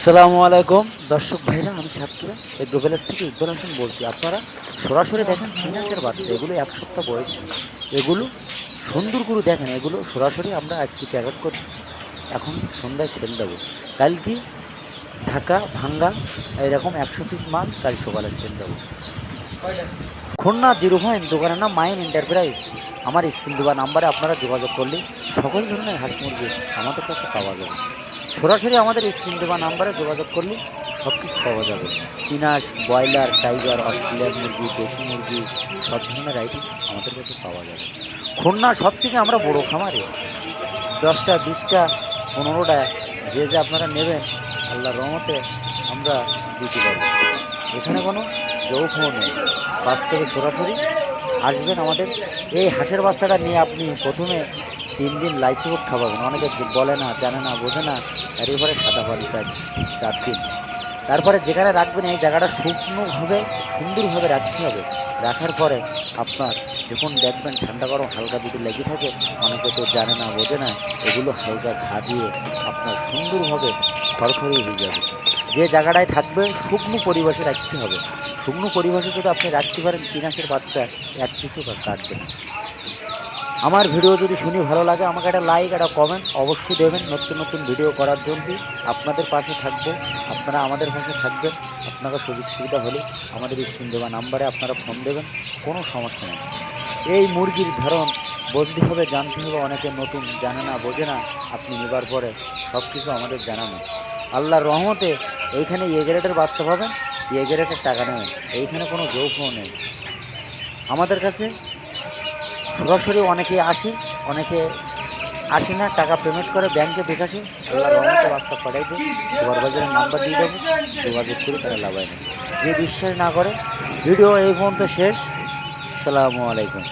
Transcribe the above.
আসসালামু আলাইকুম দর্শক ভাইরা, আমি সাতপুরা এগ্রো ভিলেজ থেকে ইকবাল হোসেন বলছি। আপনারা সরাসরি দেখেন সিনাকের বাচ্চা, এগুলো 1 সপ্তাহ বয়স। এগুলো সুন্দর করে দেখেন, এগুলো সরাসরি আমরা আজকে প্যাকেট করতেছি। এখন সন্ধ্যায় সেল দেবো, কালকে ঢাকা ভাঙ্গা এরকম 100 পিস মাল কাল সকালে সেল দেবো। খুলনা 0 দোকানের নাম মাইন এন্টারপ্রাইজ। আমার স্ক্রিন দেওয়া নাম্বারে আপনারা যোগাযোগ করলে সকল ধরনের হাঁস মুরগি আমাদের কাছে পাওয়া যাবে। সরাসরি আমাদের স্ক্রিন দেওয়া নাম্বারে যোগাযোগ করলে সব কিছু পাওয়া যাবে। চিনাস, ব্রয়লার, টাইগার, অস্ট্রেলিয়ান মুরগি, দেশি মুরগি, সব ধরনের আইটেম আমাদের কাছে পাওয়া যাবে। খুলনা সবথেকে আমরা বড় খামারে 10টা 20টা 15টা যে আপনারা নেবেন, আল্লাহর রহমতে আমরা দিতে পারবো। এখানে কোনো যৌফও নেই, বাস্তবে সরাসরি আসবেন আমাদের এই হাঁসের বাচ্চাটা নিয়ে। আপনি প্রথমে 3 দিন লাইসিবোট খাওয়াবেন। অনেকে বলে না, জানে না, বোঝে না, আর এবারে সাদা পানি 4 দিন। তারপরে যেখানে রাখবেন এই জায়গাটা শুকনোভাবে সুন্দরভাবে রাখতে হবে। রাখার পরে আপনার যখন দেখবেন ঠান্ডা গরম হালকা যদি লেগে থাকে, অনেকে তো জানে না, বোঝে না, এগুলো হালকা ঘা দিয়ে আপনার সুন্দরভাবে খড়খড়িয়ে হয়ে যাবে। যে জায়গাটায় থাকবে শুকনো পরিবেশে রাখতে হবে। শুকনো পরিবেশে যদি আপনি রাখতে পারেন, চিনাসের বাচ্চা এক কিছু কাটবে না। আমার ভিডিও যদি শুনি ভালো লাগে, আমাকে একটা লাইক, একটা কমেন্ট অবশ্যই দেবেন। নতুন নতুন ভিডিও করার জন্য আপনাদের পাশে থাকবো, আপনারা আমাদের পাশে থাকবেন। আপনারা সুযোগ সুবিধা হলে আমাদের স্ক্রিন দেওয়া নাম্বারে আপনারা ফোন দেবেন, কোনো সমস্যা নেই। এই মুরগির ধরন বুঝতে হবে, জানতে হবে। অনেকে নতুন, জানে না, বোঝে না। আপনি নেবার পরে সব কিছু আমাদের জানানো। আল্লাহর রহমতে এইখানে এ গ্রেডের বাচ্চা পাবেন, এ গ্রেডের টাকা নেবেন। এইখানে কোনো যৌফও নেই আমাদের কাছে। সরাসরি অনেকে আসে, অনেকে আসে না, টাকা পেমেন্ট করে ব্যাংকে বিকাশে। আল্লাহর রহমতে বাচ্চা পাঠাই দেয়, সুপারভাইজারের নাম্বার দিয়ে দেবো, যোগাযোগ করে তারা লাভায় নেয়। যে বিশ্বাস না করে, ভিডিও এই পর্যন্ত শেষ। আসসালামু আলাইকুম।